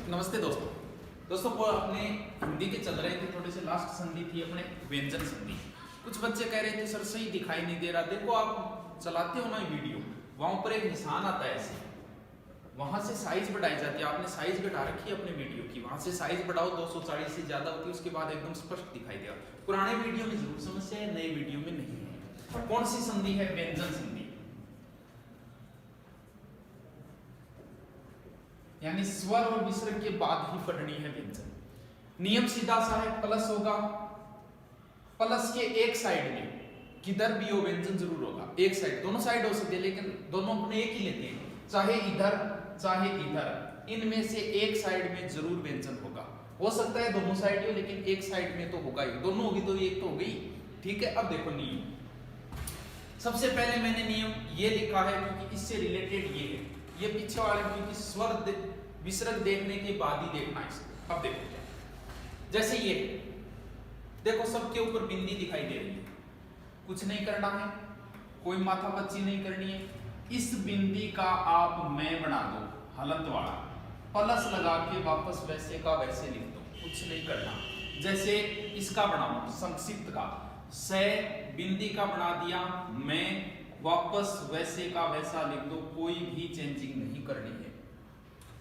नमस्ते दोस्तों। दोस्तों वो अपने हिंदी के चल रहे थे, थोड़े से लास्ट संधि थी अपने व्यंजन संधि। कुछ बच्चे कह रहे थे सर सही दिखाई नहीं दे रहा। देखो आप चलाते हो ना वीडियो, वहां ऊपर एक निशान आता है ऐसे, वहां से साइज बढ़ाई जाती है। आपने साइज घटा रखी है अपने वीडियो की, वहां से साइज बढ़ाओ 240 से ज्यादा होती है, उसके बाद एकदम स्पष्ट दिखाई देगा। पुराने वीडियो में जरूर समस्या है, नए वीडियो में नहीं है। कौन सी संधि है? व्यंजन संधि, यानी स्वर और विसर्ग के बाद ही पढ़नी है व्यंजन। नियम सीधा सा है, प्लस होगा, प्लस के एक साइड में किधर भी हो व्यंजन जरूर होगा। एक साइड, दोनों साइड हो सकते हैं लेकिन दोनों अपने एक ही लेते हैं, चाहे इधर चाहे इधर, इनमें से एक साइड में जरूर व्यंजन होगा। हो सकता है दोनों साइड हो लेकिन एक साइड में तो होगा ही। दोनों होगी तो एक तो हो गई। ठीक है, अब देखो नियम। सबसे पहले मैंने नियम ये लिखा है क्योंकि इससे रिलेटेड ये है, ये पीछे वाले क्योंकि स्वर विसर्ग देखने के बाद ही देखना है। अब देखो क्या, जैसे ये देखो सबके ऊपर बिंदी दिखाई दे रही है, कुछ नहीं करना है, कोई माथा पच्ची नहीं करनी है। इस बिंदी का आप मैं बना दो हलंत वाला, प्लस लगा के वापस वैसे का वैसे लिख दो, कुछ नहीं करना। जैसे इसका बनाओ संक्षिप्त का, से बिंदी का बना दिया, मैं वापस वैसे का वैसा लिख दो, कोई भी चेंजिंग नहीं करनी है।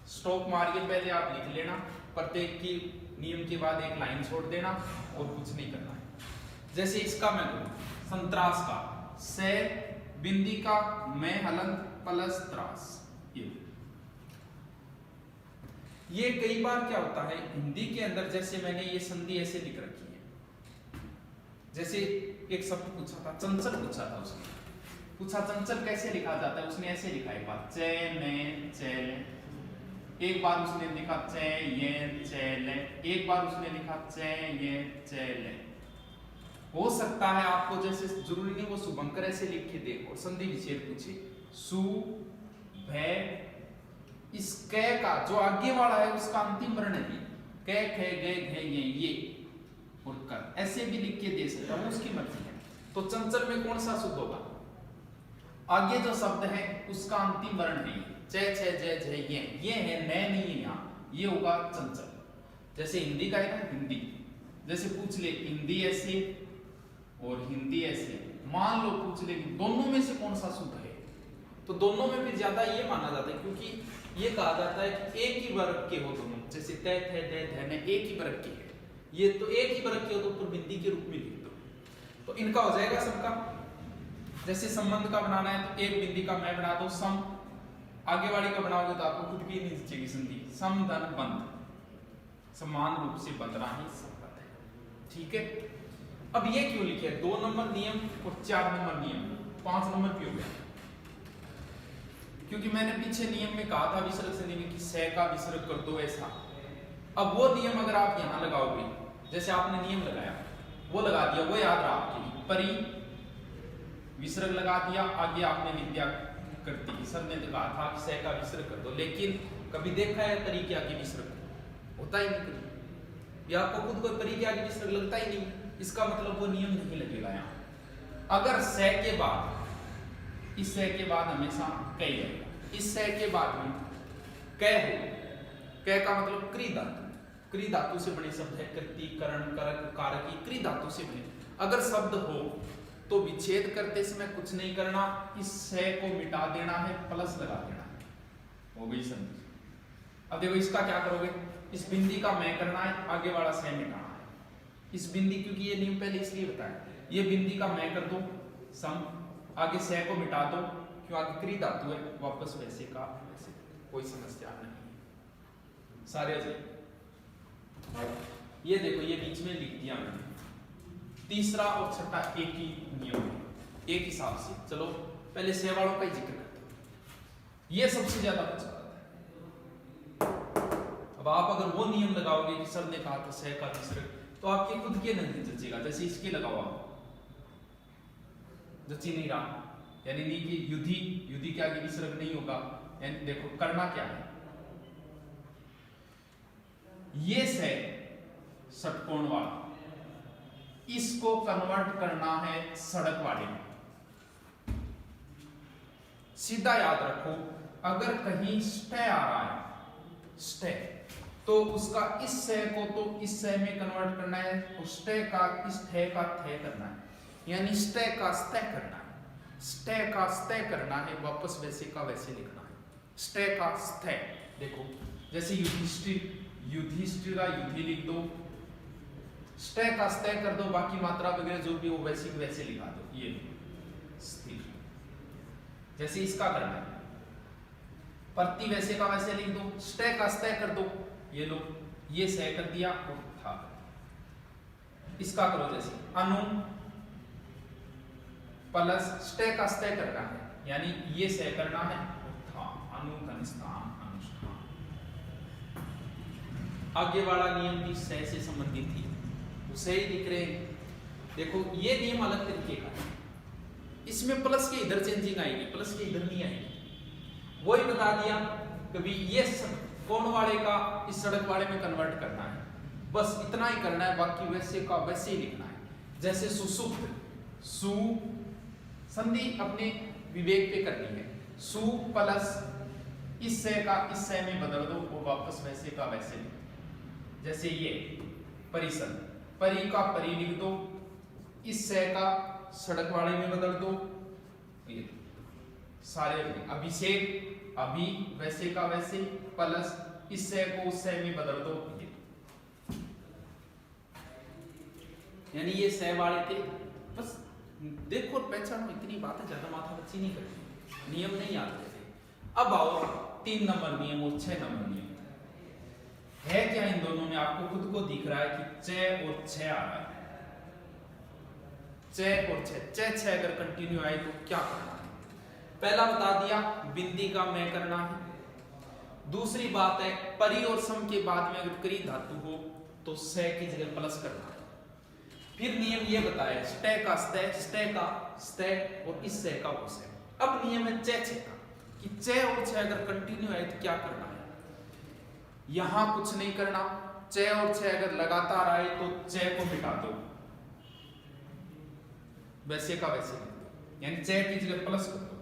स्टॉप मारिए, पहले आप लिख लेना, प्रत्येक की नियम के बाद एक लाइन छोड़ देना और कुछ नहीं करना है। जैसे इसका मैं संतरास का, से बिंदी का मैं हलंत प्लस त्रास, ये कई बार क्या होता है हिंदी के अंदर, जैसे मैंने ये संधि ऐसे लिख रखी है। जैसे एक शब्द पूछा था, चंचल पूछा था, उसने पूछा चंचल कैसे लिखा जाता है, उसने ऐसे लिखा, एक बार चैन चैल, एक बार उसने लिखा चैल, एक बार उसने लिखा चैल। हो सकता है आपको, जैसे जरूरी नहीं वो शुभंकर ऐसे लिख के दे और संधि विच्छेद पूछे, सु भै, इस कै का जो आगे वाला है उसका अंतिम वर्ण है, कै खे गे घे ये और कर, ऐसे भी लिख के दे सकता हूं, उसकी मर्जी है। तो चंचल में कौन सा शुद्ध होगा? आगे जो शब्द है उसका अंतिम वर्ण नहीं है, चे छे जय जय ये है, नए नहीं है यहाँ, ये होगा चंचल। जैसे हिंदी का है ना, हिंदी जैसे पूछ ले हिंदी ऐसे और हिंदी ऐसे, मान लो पूछ ले दोनों में से कौन सा शुद्ध है, तो दोनों में भी ज्यादा ये माना जाता है क्योंकि ये कहा जाता है कि एक ही वर्ग के हो दोनों। जैसे तय थे दे धने एक ही वर्ग के है, ये तो एक ही वर्ग के हो तो ऊपर बिंदी के रूप में लिख दो, तो इनका हो जाएगा सबका। जैसे संबंध का बनाना है तो एक बिंदी का मैं बना दो सम, आगे वाली का बनाओगे तो आपको खुद भी नहीं चाहिए संधि, सम धन बंध, समान रूप से बंधना ही संबंध है। ठीक है, अब ये क्यों लिखे 2 नंबर नियम और 4 नंबर नियम, 5 नंबर क्यों गया? क्योंकि मैंने पीछे नियम में कहा था विसर्ग संधि में कि से का विसर्ग कर दो ऐसा। अब वो नियम अगर आप यहां लगाओगे, जैसे आपने नियम लगाया वो लगा दिया, वो याद रहा आपके लिए, परी विसर्ग लगा दिया, आगे आपने विद्या करती, सर ने तो कहा था कि से का विसर्ग कर दो, लेकिन कभी देखा है परी के आगे विसर्ग? होता ही नहीं कभी, या आपको खुद कोई परी के आगे विसर्ग लगता ही नहीं, इसका मतलब वो नियम नहीं लगेगा यहाँ। अगर से के बाद, इस से के बाद हमेशा कै आएगा, इस से के बाद में कै हो, कै का मतलब क्री धातु, क्री धातु से बने शब्द है, कृति करण करक कारकी, क्री धातु से बने। अगर शब्द हो तो विच्छेद करते समय कुछ नहीं करना, इस से को मिटा देना है, प्लस लगा देना है, हो गई संधि। अब देखो इसका क्या करोगे, इस बिंदी का मैं करना है, आगे वाला से मिटाना है। इस बिंदी, क्योंकि ये नियम पहले इसलिए बताया, ये बिंदी का मैं कर दो सम, आगे से को मिटा दो क्यों, आगे क्री धातु है, वापस वैसे का वैसे, कोई समस्या नहीं, सारे ये देखो ये बीच में लिख दिया मैंने। तीसरा और छठा एक ही नियम है, एक हिसाब से। चलो पहले से वालों का ही जिक्र करते हैं, ये सबसे ज्यादा पूछा जाता है। अब आप अगर वो नियम लगाओगे कि सर ने कहा था से का विसर्ग, तो आपके खुद के नहीं जचेगा। जैसे इसके लगाओ आप, जची नहीं रहा, यानी नहीं कि युद्धि, युद्धि के आगे विसर्ग नहीं होगा। यानी देखो करना क्या है, ये से षटकोण वाला, इसको कन्वर्ट करना है सड़क वाले में। सीधा याद रखो, अगर कहीं स्टे आ रहा है, स्टे तो उसका इस सह को तो इस सह में कन्वर्ट करना है, स्टे का इस थे का थे करना है, यानी स्टे का स्ते करना है, स्टे का स्ते करना है, वापस वैसे का वैसे लिखना है, स्टे का स्ते। देखो जैसे युधिष्ठिर का युधि लिख दो, स्टे का स्ते कर दो, बाकी मात्रा वगैरह जो भी हो वैसे की वैसे लिखा दो, ये स्थिर। जैसे इसका करना है, प्रति वैसे का वैसे लिख दो, स्टे का स्ते कर दो, ये लो ये सह कर दिया और था। इसका करो जैसे अनु प्लस स्टे का स्ते करना है, यानी ये सह करना है और था, अनु घनस्थान अनुष्ठान। आगे वाला नियम भी सह से संबंधित थी, उसे ही दिख रहे हैं। देखो ये नियम अलग तरीके का है, इसमें प्लस के इधर चेंजिंग आएगी, प्लस के इधर नहीं आएगी। वही बता दिया कभी ये कोण वाले का इस सड़क वाले में कन्वर्ट करना है, बस इतना ही करना है, बाकी वैसे का वैसे ही लिखना है। जैसे सुसुप्त, सु संधि अपने विवेक पे करनी है, सु प्लस इस से का इस से में बदल दो, वो वापस वैसे का वैसे लिख दो। जैसे ये परिसर, परी का परी लिख दो, इस से का सड़क वाले में बदल दो, ये सारे अभिषेक अभी वैसे का वैसे प्लस इस से को उस से में बदल दो, यानी ये सह वाले थे। बस देखो पहचानो, इतनी बातें ज्यादा माथा बच्ची नहीं करती, नियम नहीं याद रहते। अब आओ 3 नंबर नियम और 6 नंबर नियम है क्या इन दोनों में? आपको खुद को दिख रहा है कि च और छ आ रहा है, च और छ अगर कंटिन्यू आए तो क्या करना है? पहला बता दिया बिंदी का मैं करना है। दूसरी बात है परी और सम के बाद में अगर करी धातु हो तो स की जगह प्लस करना है। फिर नियम ये बताया स्टे का स्टे, स्टे का स्टे और इस से का वो से। अब नियम है च का कि च और छ अगर कंटिन्यू है तो क्या करना है? यहां कुछ नहीं करना, च और छ अगर लगातार आए तो च को मिटा दो, वैसे का वैसे लिख दो, यानी च की जगह प्लस कर दो,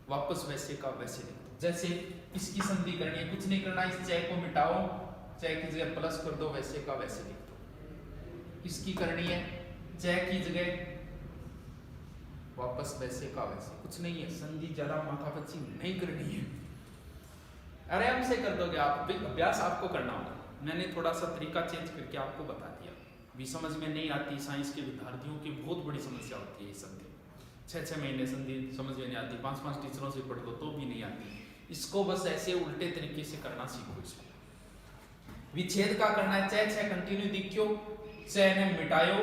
वापस वैसे का वैसे लिख दो। जैसे इसकी संधि करनी है, कुछ नहीं करना, इस च को मिटाओ, च की जगह प्लस कर दो, वैसे का वैसे लिख दो। इसकी करनी है च की जगह वापस वैसे का वैसे, कुछ नहीं है, संधि ज्यादा माथापच्ची नहीं करनी है, आराम से कर दोगे आप। अभ्यास आपको करना होगा, मैंने थोड़ा सा तरीका चेंज करके आपको बता दिया। भी समझ में नहीं आती, साइंस के विद्यार्थियों की बहुत बड़ी समस्या होती है ये संधि, 6-6 महीने संधि समझ में नहीं आती, 5-5 टीचरों से पढ़ लो तो भी नहीं आती। इसको बस ऐसे उल्टे तरीके से करना सीखो। इसको विच्छेद का करना है, च कंटिन्यू दिखियो, च ने मिटायो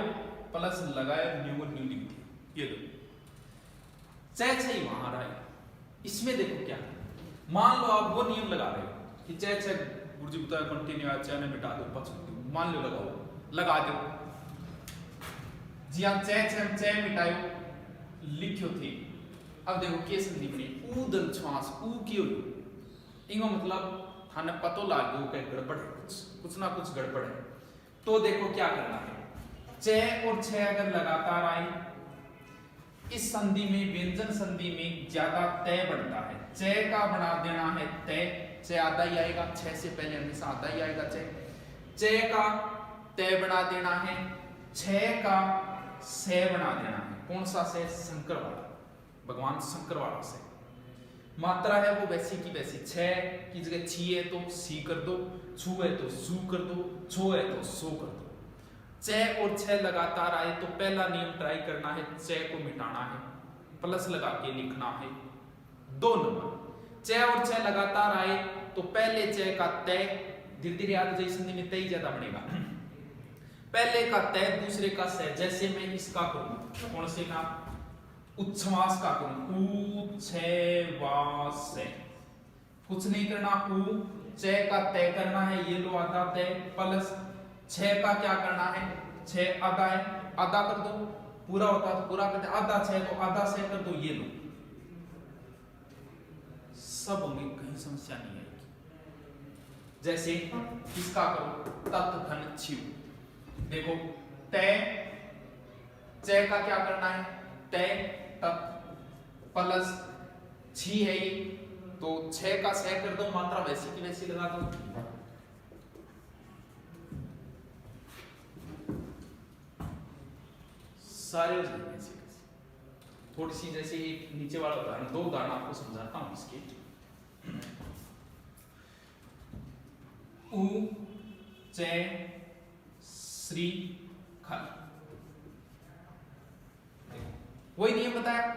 प्लस लगाया न्यू न्यू लिख दिया, ये लो च ही वहां रहा है। इसमें देखो क्या, मान लो आप वो नियम लगा रहे हो कि च गुरुजी बताया कंटिन्यू है, च ने मिटा दो, मान लो लगाओ, लगा दो जी हाँ, च मिटायो लिखियो थी। अब देखो के संधि बनी ऊदल श्वास, ऊ क्यों लो, इंगो मतलब थाने पतो लाग गयो कि गड़बड़ है, कुछ ना कुछ गड़बड़ है। तो देखो क्या करना है, च और छ अगर लगातार आए, इस संधि में व्यंजन संधि में ज्यादा तय बनता है, च का बना देना है तय, च आधा ही आएगा, छ से पहले हमेशा आधा ही आएगा, च का तय बना देना है, छ का से बना देना है। कौन सा से? शंकर वाला, भगवान शंकर वाला से। मात्रा है वो वैसी की वैसी, छ की जगह छी है तो सी कर दो, छू है तो सू कर दो, छो है तो सो कर दो। च और छ लगातार आए तो पहला नियम ट्राई करना है, च को मिटाना है, प्लस लगा के लिखना है। 2 नंबर, च और छ लगातार आए तो पहले च का तय, धीरे धीरे याद जाए संधि में तय ज्यादा बनेगा, पहले का तय दूसरे का से। जैसे मैं इसका करूं, कौन से का? उच्छ्वास का करूं, उच्छ्वास, कुछ नहीं करना, उ च का तय करना है, ये लो आधा तय, प्लस छ का क्या करना है, छ आधा है, आधा कर दो, पूरा होता तो पूरा कर दो, आधा छ तो आधा से कर दो, ये लो, सब होंगे, कहीं समस्या नहीं आएगी। जैसे इसका करो, तत् घन छिव, देखो तय, च का क्या करना है, तय तत् प्लस छी है ये, तो 6 का 6 कर दो, मात्रा वैसी की वैसी लगा दो, सारे हो जाएंगे ऐसे कैसे। थोड़ी सी जैसे एक नीचे वाला उदाहरण, दो उदाहरण आपको समझाता हूं इसके। उ चे श्री खल, वही नियम बताया,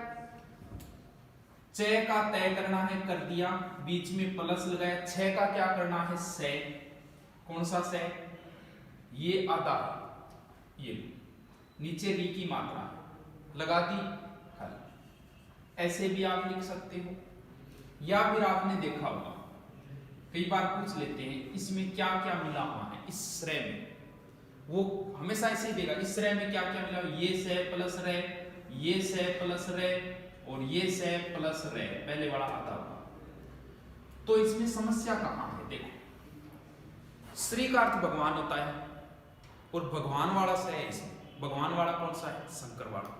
चे का तय करना है, कर दिया, बीच में प्लस लगाया, छह का क्या करना है, से, कौन सा से, ये आधा, ये नीचे री की मात्रा लगा दी, हल। ऐसे भी आप लिख सकते हो, या फिर आपने देखा होगा कई बार पूछ लेते हैं इसमें क्या क्या मिला हुआ है, इस श्रेय में, वो हमेशा ऐसे ही देगा, इस श्रेय में क्या क्या मिला, ये से प्लस रे, ये से प्लस रे, और ये से प्लस रे, पहले वाला आता होगा। तो इसमें समस्या कहां है, देखो श्री का अर्थ भगवान होता है, और भगवान वाला से है इसमें, भगवान वाला कौन सा है, शंकर वाला।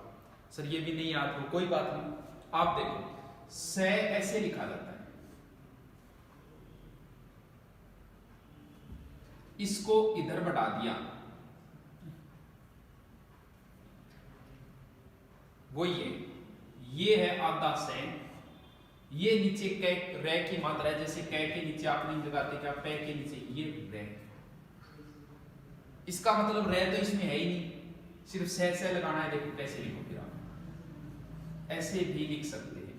सर ये भी नहीं याद हो, कोई बात नहीं, आप देखो से ऐसे लिखा जाता है, इसको इधर बढ़ा दिया, वो ये है आधा से, ये नीचे कै रे की मात्रा है, जैसे कै के नीचे आप नहीं लगाते क्या, पै के नीचे ये रे, इसका मतलब रे तो इसमें है ही नहीं, सिर्फ से लगाना है। देखो कैसे लिखो फिर आप, ऐसे भी लिख सकते हैं,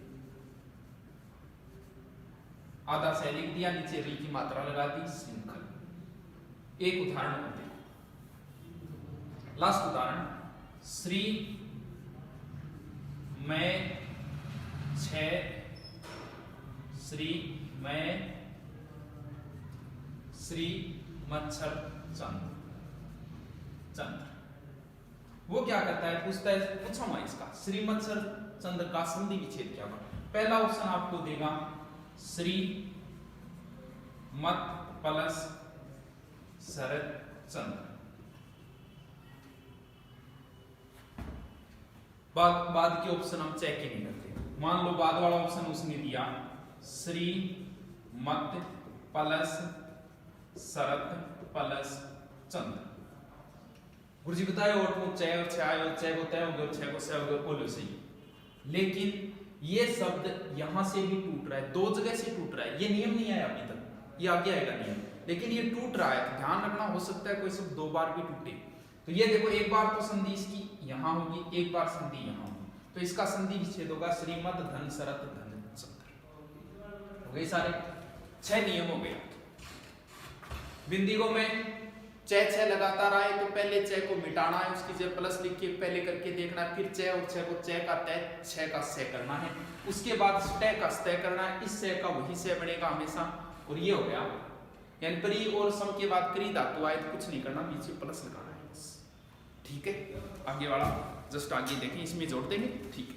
आधा से लिख दिया, नीचे री की मात्रा लगा दी, श्रृंखल। एक उदाहरण देखो, लास्ट उदाहरण, श्री मैं छह, श्री मैं श्री मच्छर चंद्र, चंद्र वो क्या करता है, पूछता है, पूछा हुआ इसका, श्री मच्छर चंद्र का संधि विच्छेद क्या होगा। पहला ऑप्शन आपको देगा श्री मत प्लस शरद चंद्र, बाद के ऑप्शन हम चेक ही नहीं करते। मान लो बाद वाला ऑप्शन उसने दिया श्री मत प्लस शरद प्लस चंद्र, गुरुजी बताए, और तो चय और छाय और चय को तय हो गया, छह को से हो गया, बोलो सही। लेकिन ये शब्द यहां से भी टूट रहा है, दो जगह से टूट रहा है, ये नियम नहीं आया अभी तक, ये आगे आएगा नियम, लेकिन ये टूट रहा है, ध्यान रखना, हो सकता है कोई शब्द दो बार भी टूटे। तो ये देखो, एक बार तो संधि इसकी यहां होगी, एक बार संधि यहां होगी, तो इसका संधि विच्छेद होगा श्रीमत धन शरत धन चंद्र। हो गए सारे 6 नियम हो गए। बिंदियों में चय छह लगातार आए तो पहले चय को मिटाना है, उसकी जगह प्लस लिख के पहले करके देखना है, फिर चय और छह को चय का तय, छह का से करना है, उसके बाद तय का तय करना है, इस से का वही से बनेगा हमेशा, और ये हो गया। यानी परी और सम के बाद क्री धातु आए तो कुछ नहीं करना, बीच में प्लस लगाना है, ठीक है। आगे वाला जस्ट आगे देखें, इसमें जोड़ देंगे, ठीक है।